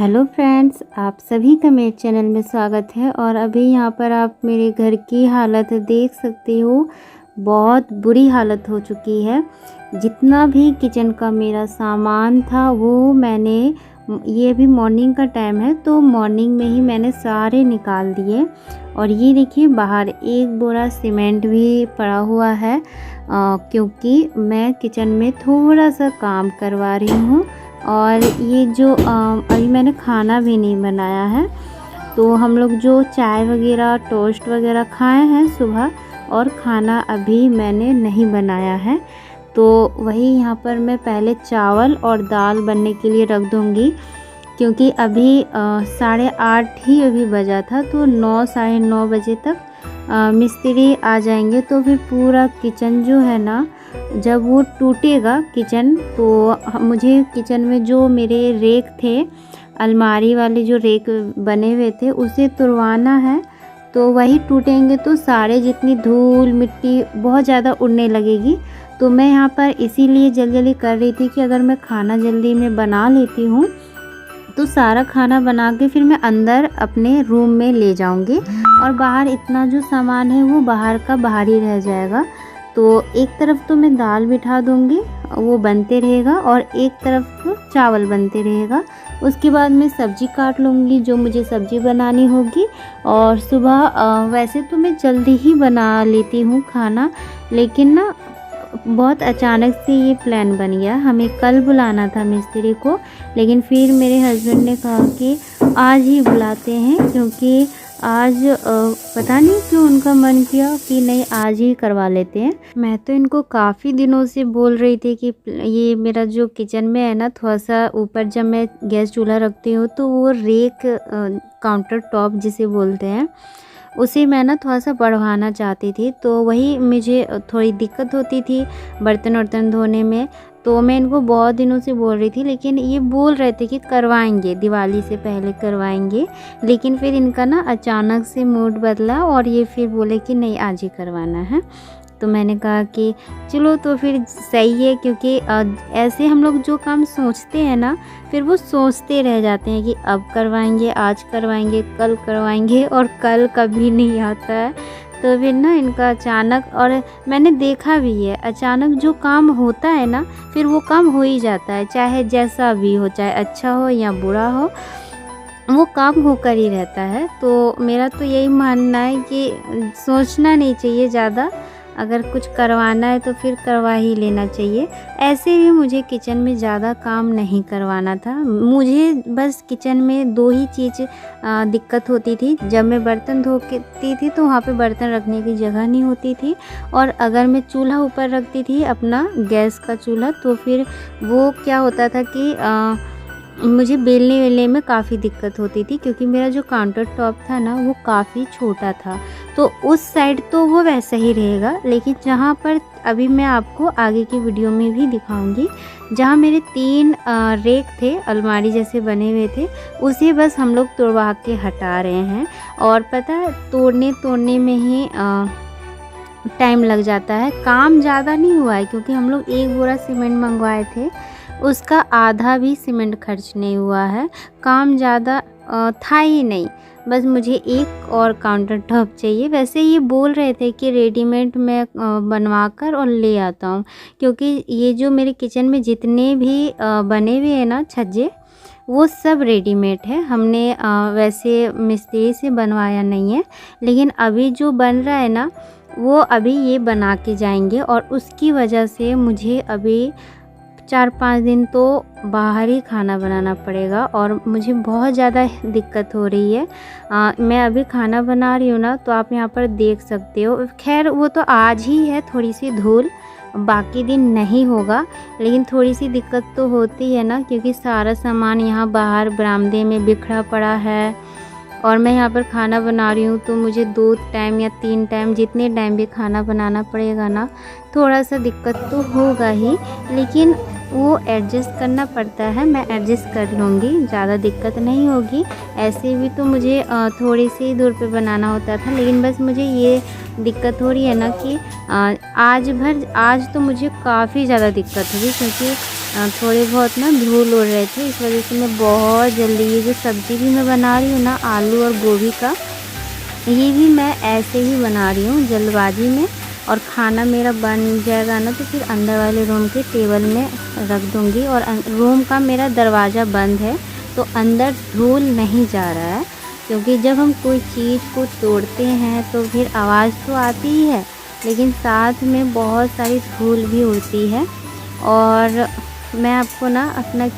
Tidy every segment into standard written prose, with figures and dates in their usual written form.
Hello friends, आप सभी का मेरे चैनल में स्वागत है। और अभी यहाँ पर आप मेरे घर की हालत देख सकते हो। बहुत बुरी हालत हो चुकी है। जितना भी किचन का मेरा सामान था वो मैंने, ये भी मॉर्निंग का टाइम है तो मॉर्निंग में ही मैंने सारे निकाल दिए। और ये देखिए बाहर एक बोरा सीमेंट भी पड़ा हुआ है, क्योंकि मैं किचन में थोड़ा सा काम करवा रही हूँ। और ये जो अभी मैंने खाना भी नहीं बनाया है, तो हम लोग जो चाय वगैरह टोस्ट वगैरह खाए हैं सुबह, और खाना अभी मैंने नहीं बनाया है। तो वही यहाँ पर मैं पहले चावल और दाल बनने के लिए रख दूँगी, क्योंकि अभी 8:30 ही अभी बजा था, तो 9 साढ़े 9 बजे तक मिस्त्री आ जाएंगे। तो फिर पूरा किचन जो है ना, जब वो टूटेगा किचन, तो मुझे किचन में जो मेरे रेक थे, अलमारी वाले जो रेक बने हुए थे, उसे तुड़वाना है। तो वही टूटेंगे तो सारे जितनी धूल मिट्टी बहुत ज़्यादा उड़ने लगेगी। तो मैं यहाँ पर इसीलिए जल्दी जल्दी कर रही थी कि अगर मैं खाना जल्दी में बना लेती हूँ तो सारा खाना बना के फिर मैं अंदर अपने रूम में ले जाऊँगी, और बाहर इतना जो सामान है वो बाहर का बाहर ही रह जाएगा। तो एक तरफ तो मैं दाल बिठा दूँगी, वो बनते रहेगा, और एक तरफ तो चावल बनते रहेगा। उसके बाद मैं सब्ज़ी काट लूँगी जो मुझे सब्ज़ी बनानी होगी। और सुबह वैसे तो मैं जल्दी ही बना लेती हूँ खाना, लेकिन ना बहुत अचानक से ये प्लान बन गया। हमें कल बुलाना था मिस्त्री को, लेकिन फिर मेरे हस्बैंड ने कहा कि आज ही बुलाते हैं, क्योंकि आज पता नहीं क्यों उनका मन किया कि नहीं आज ही करवा लेते हैं। मैं तो इनको काफ़ी दिनों से बोल रही थी कि ये मेरा जो किचन में है ना, थोड़ा सा ऊपर जब मैं गैस चूल्हा रखती हूँ तो वो रेक काउंटर टॉप जिसे बोलते हैं, उसे मैं ना थोड़ा सा बढ़वाना चाहती थी। तो वही मुझे थोड़ी दिक्कत होती थी बर्तन वर्तन धोने में। तो मैं इनको बहुत दिनों से बोल रही थी, लेकिन ये बोल रहे थे कि करवाएंगे, दिवाली से पहले करवाएंगे। लेकिन फिर इनका ना अचानक से मूड बदला और ये फिर बोले कि नहीं आज ही करवाना है। तो मैंने कहा कि चलो तो फिर सही है, क्योंकि ऐसे हम लोग जो काम सोचते हैं ना, फिर वो सोचते रह जाते हैं कि अब करवाएंगे, आज करवाएंगे, कल करवाएंगे, और कल कभी नहीं आता है। तो फिर ना इनका अचानक, और मैंने देखा भी है अचानक जो काम होता है ना, फिर वो काम हो ही जाता है, चाहे जैसा भी हो, चाहे अच्छा हो या बुरा हो, वो काम होकर ही रहता है। तो मेरा तो यही मानना है कि सोचना नहीं चाहिए ज़्यादा, अगर कुछ करवाना है तो फिर करवा ही लेना चाहिए। ऐसे भी मुझे किचन में ज़्यादा काम नहीं करवाना था। मुझे बस किचन में 2 ही चीज़ दिक्कत होती थी। जब मैं बर्तन धोती थी तो वहाँ पे बर्तन रखने की जगह नहीं होती थी, और अगर मैं चूल्हा ऊपर रखती थी अपना गैस का चूल्हा, तो फिर वो क्या होता था कि मुझे बेलने वेलने में काफ़ी दिक्कत होती थी, क्योंकि मेरा जो काउंटर टॉप था ना वो काफ़ी छोटा था। तो उस साइड तो वो वैसा ही रहेगा, लेकिन जहाँ पर अभी मैं आपको आगे की वीडियो में भी दिखाऊंगी, जहाँ मेरे 3 रेक थे अलमारी जैसे बने हुए थे, उसे बस हम लोग तोड़वा के हटा रहे हैं। और पता है तोड़ने में ही टाइम लग जाता है। काम ज़्यादा नहीं हुआ है, क्योंकि हम लोग 1 बोरा सीमेंट मंगवाए थे, उसका आधा भी सीमेंट खर्च नहीं हुआ है। काम ज़्यादा था ही नहीं, बस मुझे एक और काउंटर टॉप चाहिए। वैसे ये बोल रहे थे कि रेडीमेड मैं बनवा कर और ले आता हूँ, क्योंकि ये जो मेरे किचन में जितने भी बने हुए हैं ना छज्जे, वो सब रेडीमेड है। हमने वैसे मिस्त्री से बनवाया नहीं है, लेकिन अभी जो बन रहा है ना, वो अभी ये बना के जाएंगे, और उसकी वजह से मुझे अभी 4-5 दिन तो बाहर ही खाना बनाना पड़ेगा, और मुझे बहुत ज़्यादा दिक्कत हो रही है। मैं अभी खाना बना रही हूँ ना, तो आप यहाँ पर देख सकते हो। खैर वो तो आज ही है थोड़ी सी धूल, बाकी दिन नहीं होगा, लेकिन थोड़ी सी दिक्कत तो होती है ना, क्योंकि सारा सामान यहाँ बाहर बरामदे में बिखरा पड़ा है, और मैं यहाँ पर खाना बना रही हूँ। तो मुझे 2 टाइम या 3 टाइम, जितने टाइम भी खाना बनाना पड़ेगा ना, थोड़ा सा दिक्कत तो होगा ही। लेकिन वो एडजस्ट करना पड़ता है। मैं एडजस्ट कर लूँगी, ज़्यादा दिक्कत नहीं होगी। ऐसे भी तो मुझे थोड़ी सी दूर पे बनाना होता था, लेकिन बस मुझे ये दिक्कत हो रही है ना कि आज तो मुझे काफ़ी ज़्यादा दिक्कत हुई, क्योंकि थोड़े बहुत ना धूल उड़ रहे थे। इस वजह से मैं बहुत जल्दी, ये जो सब्ज़ी भी मैं बना रही हूँ ना आलू और गोभी का, ये भी मैं ऐसे ही बना रही हूँ जल्दबाजी में। और खाना मेरा बन जाएगा ना तो फिर अंदर वाले रूम के टेबल में रख दूँगी। और रूम का मेरा दरवाज़ा बंद है तो अंदर धूल नहीं जा रहा है, क्योंकि जब हम कोई चीज़ को तोड़ते हैं तो फिर आवाज़ तो आती ही है, लेकिन साथ में बहुत सारी धूल भी उड़ती है। और मैं आपको ना अपना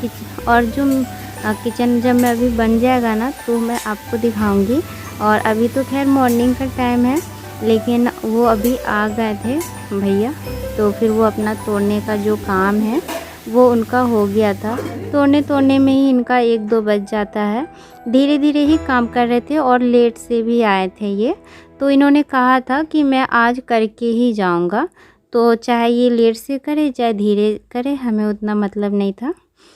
किचन जब मैं अभी बन जाएगा ना तो मैं आपको दिखाऊंगी। और अभी तो खैर मॉर्निंग का टाइम है, लेकिन वो अभी आ गए थे भैया, तो फिर वो अपना तोड़ने का जो काम है वो उनका हो गया था। तोड़ने में ही इनका 1-2 बज जाता है। धीरे धीरे ही काम कर रहे थे और लेट से भी आए थे ये, तो इन्होंने कहा था कि मैं आज करके ही जाऊंगा, तो चाहे ये लेट से करे चाहे धीरे करे, हमें उतना मतलब नहीं था।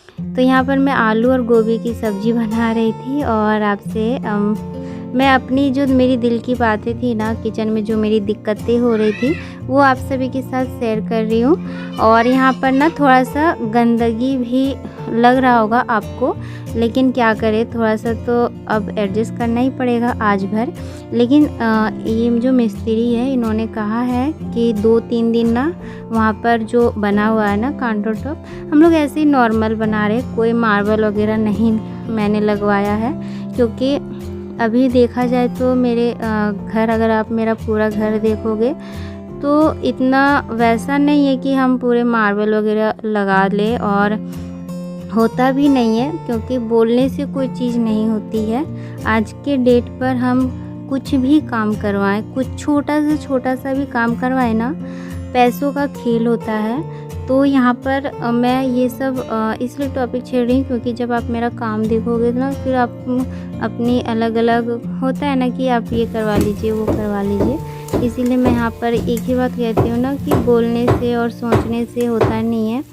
तो यहाँ पर मैं आलू और गोभी की सब्ज़ी बना रही थी और आपसे मैं अपनी जो मेरी दिल की बातें थी ना किचन में, जो मेरी दिक्कतें हो रही थी, वो आप सभी के साथ शेयर कर रही हूँ। और यहाँ पर ना थोड़ा सा गंदगी भी लग रहा होगा आपको, लेकिन क्या करें, थोड़ा सा तो अब एडजस्ट करना ही पड़ेगा आज भर। लेकिन ये जो मिस्त्री है इन्होंने कहा है कि 2-3 दिन ना वहाँ पर जो बना हुआ है ना काउंटर टॉप, हम लोग ऐसे ही नॉर्मल बना रहे, कोई मार्बल वगैरह नहीं मैंने लगवाया है। क्योंकि अभी देखा जाए तो मेरे घर, अगर आप मेरा पूरा घर देखोगे तो इतना वैसा नहीं है कि हम पूरे मार्बल वगैरह लगा ले, और होता भी नहीं है, क्योंकि बोलने से कोई चीज़ नहीं होती है। आज के डेट पर हम कुछ भी काम करवाएं, कुछ छोटा से छोटा सा भी काम करवाएं ना, पैसों का खेल होता है। तो यहाँ पर मैं ये सब इसलिए टॉपिक छेड़ रही हूँ, क्योंकि जब आप मेरा काम देखोगे ना फिर आप अपनी अलग अलग होता है ना कि आप ये करवा लीजिए वो करवा लीजिए। इसीलिए मैं यहाँ पर एक ही बात कहती हूँ ना कि बोलने से और सोचने से होता नहीं है।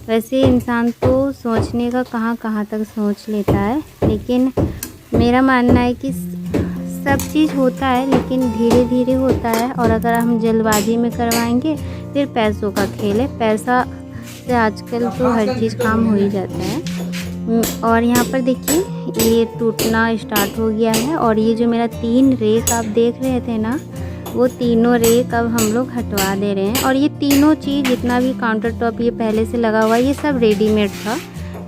वैसे इंसान तो सोचने का कहाँ तक सोच लेता है, लेकिन मेरा मानना है कि सब चीज़ होता है लेकिन धीरे धीरे होता है। और अगर हम जल्दबाजी में करवाएंगे फिर पैसों का खेल है, पैसा से आजकल तो हर चीज़ काम हो ही जाता है। और यहाँ पर देखिए ये टूटना स्टार्ट हो गया है। और ये जो मेरा 3 रेक आप देख रहे थे ना, वो तीनों रेक अब हम लोग हटवा दे रहे हैं। और ये तीनों चीज़ जितना भी काउंटर टॉप ये पहले से लगा हुआ है ये सब रेडीमेड था।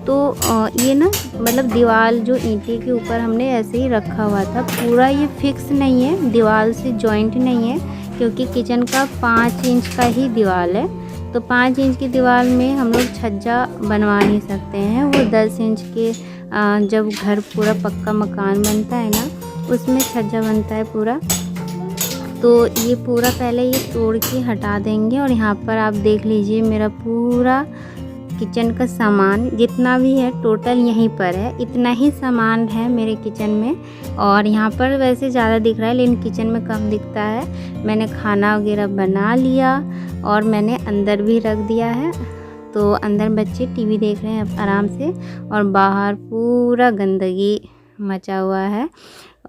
तो ये ना मतलब दीवार जो ईंटे के ऊपर हमने ऐसे ही रखा हुआ था, पूरा ये फिक्स नहीं है, दीवार से जॉइंट नहीं है, क्योंकि किचन का 5 इंच का ही दीवार है। तो 5 इंच की दीवार में हम लोग छज्जा बनवा नहीं सकते हैं। वो 10 इंच के जब घर पूरा पक्का मकान बनता है ना उसमें छज्जा बनता है पूरा। तो ये पूरा पहले ये तोड़ के हटा देंगे। और यहाँ पर आप देख लीजिए मेरा पूरा किचन का सामान जितना भी है टोटल यहीं पर है, इतना ही सामान है मेरे किचन में। और यहाँ पर वैसे ज़्यादा दिख रहा है लेकिन किचन में कम दिखता है। मैंने खाना वगैरह बना लिया और मैंने अंदर भी रख दिया है। तो अंदर बच्चे टीवी देख रहे हैं आराम से, और बाहर पूरा गंदगी मचा हुआ है।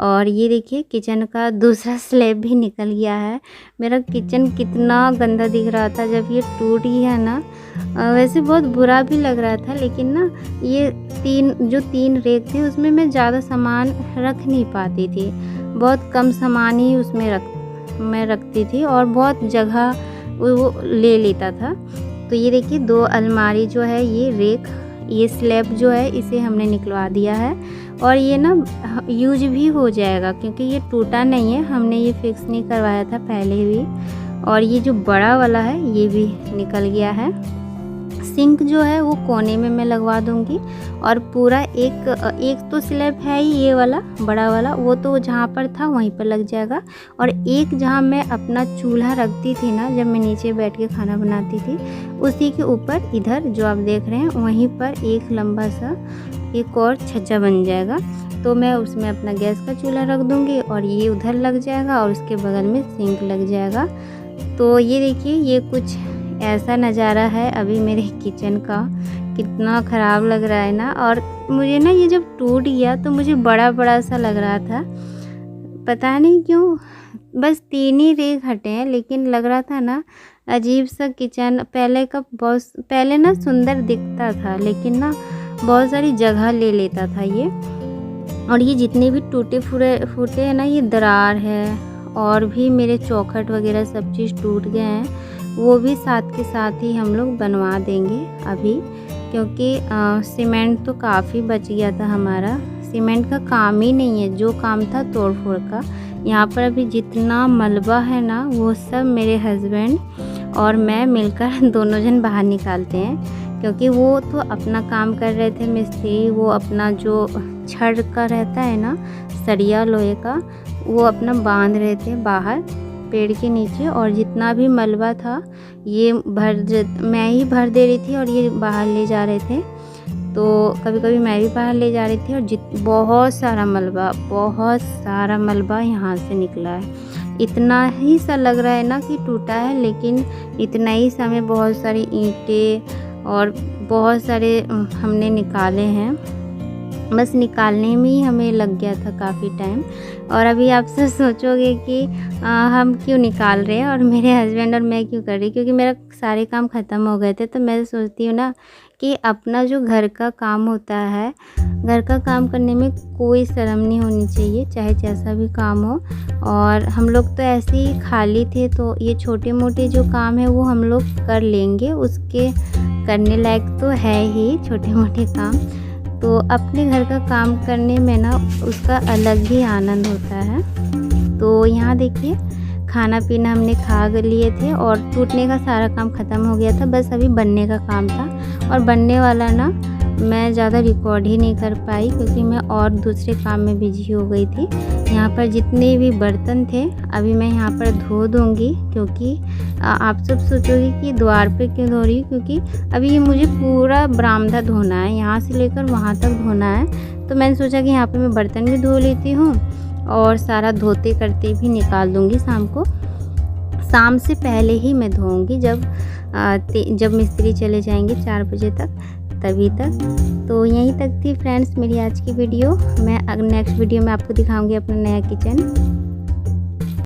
और ये देखिए किचन का दूसरा स्लैब भी निकल गया है। मेरा किचन कितना गंदा दिख रहा था जब ये टूट गया ना, वैसे बहुत बुरा भी लग रहा था। लेकिन ना ये 3 रेक थे उसमें मैं ज़्यादा सामान रख नहीं पाती थी, बहुत कम सामान ही उसमें मैं रखती थी और बहुत जगह वो ले लेता था। तो ये देखिए 2 अलमारी जो है ये रेक, ये स्लैब जो है इसे हमने निकलवा दिया है। और ये ना यूज भी हो जाएगा क्योंकि ये टूटा नहीं है, हमने ये फिक्स नहीं करवाया था पहले भी। और ये जो बड़ा वाला है ये भी निकल गया है। सिंक जो है वो कोने में मैं लगवा दूंगी। और पूरा एक तो स्लैब है ही ये वाला बड़ा वाला, वो तो जहाँ पर था वहीं पर लग जाएगा। और एक जहाँ मैं अपना चूल्हा रखती थी ना जब मैं नीचे बैठ के खाना बनाती थी, उसी के ऊपर इधर जो आप देख रहे हैं वहीं पर एक लंबा सा एक और छज्जा बन जाएगा। तो मैं उसमें अपना गैस का चूल्हा रख दूंगी और ये उधर लग जाएगा और उसके बगल में सिंक लग जाएगा। तो ये देखिए ये कुछ ऐसा नज़ारा है अभी मेरे किचन का। कितना ख़राब लग रहा है ना। और मुझे ना ये जब टूट गया तो मुझे बड़ा बड़ा सा लग रहा था, पता नहीं क्यों। बस 3 ही रेख हटे हैं, लेकिन लग रहा था ना अजीब सा किचन। पहले ना सुंदर दिखता था, लेकिन ना बहुत सारी जगह ले लेता था ये। और ये जितने भी टूटे फूटे हैं ना, ये दरार है। और भी मेरे चौखट वगैरह सब चीज़ टूट गए हैं, वो भी साथ के साथ ही हम लोग बनवा देंगे अभी, क्योंकि सीमेंट तो काफ़ी बच गया था हमारा। सीमेंट का काम ही नहीं है, जो काम था तोड़ फोड़ का। यहाँ पर अभी जितना मलबा है ना, वो सब मेरे हस्बैंड और मैं मिलकर दोनों जन बाहर निकालते हैं, क्योंकि वो तो अपना काम कर रहे थे मिस्त्री। वो अपना जो छड़ का रहता है ना, सरिया लोहे का, वो अपना बांध रहे थे बाहर पेड़ के नीचे। और जितना भी मलबा था ये मैं ही भर दे रही थी और ये बाहर ले जा रहे थे। तो कभी कभी मैं भी बाहर ले जा रही थी। और बहुत सारा मलबा यहाँ से निकला है। इतना ही सा लग रहा है ना कि टूटा है, लेकिन इतना ही सा में बहुत सारी ईंटें और बहुत सारे हमने निकाले हैं। बस निकालने में ही हमें लग गया था काफ़ी टाइम। और अभी आप सब सोचोगे कि हम क्यों निकाल रहे हैं और मेरे हस्बैंड और मैं क्यों कर रही, क्योंकि मेरा सारे काम ख़त्म हो गए थे। तो मैं सोचती हूँ ना कि अपना जो घर का काम होता है, घर का काम करने में कोई शर्म नहीं होनी चाहिए, चाहे जैसा भी काम हो। और हम लोग तो ऐसे ही खाली थे, तो ये छोटे मोटे जो काम है वो हम लोग कर लेंगे। उसके करने लायक तो है ही छोटे मोटे काम। तो अपने घर का काम करने में ना उसका अलग ही आनंद होता है। तो यहाँ देखिए, खाना पीना हमने खा लिए थे और टूटने का सारा काम ख़त्म हो गया था। बस अभी बनने का काम था, और बनने वाला ना मैं ज़्यादा रिकॉर्ड ही नहीं कर पाई, क्योंकि मैं और दूसरे काम में बिजी हो गई थी। यहाँ पर जितने भी बर्तन थे अभी मैं यहाँ पर धो दूँगी, क्योंकि आप सब सोचोगे कि द्वार पे क्यों धो रही हूँ, क्योंकि अभी ये मुझे पूरा बरामदा धोना है, यहाँ से लेकर वहाँ तक धोना है। तो मैंने सोचा कि यहाँ पर मैं बर्तन भी धो लेती हूँ और सारा धोते करते भी निकाल दूँगी शाम को। शाम से पहले ही मैं धोऊँगी, जब मिस्त्री चले जाएंगे 4 बजे तक, तभी तक। तो यहीं तक थी फ्रेंड्स मेरी आज की वीडियो। मैं नेक्स्ट वीडियो में आपको दिखाऊंगी अपना नया किचन।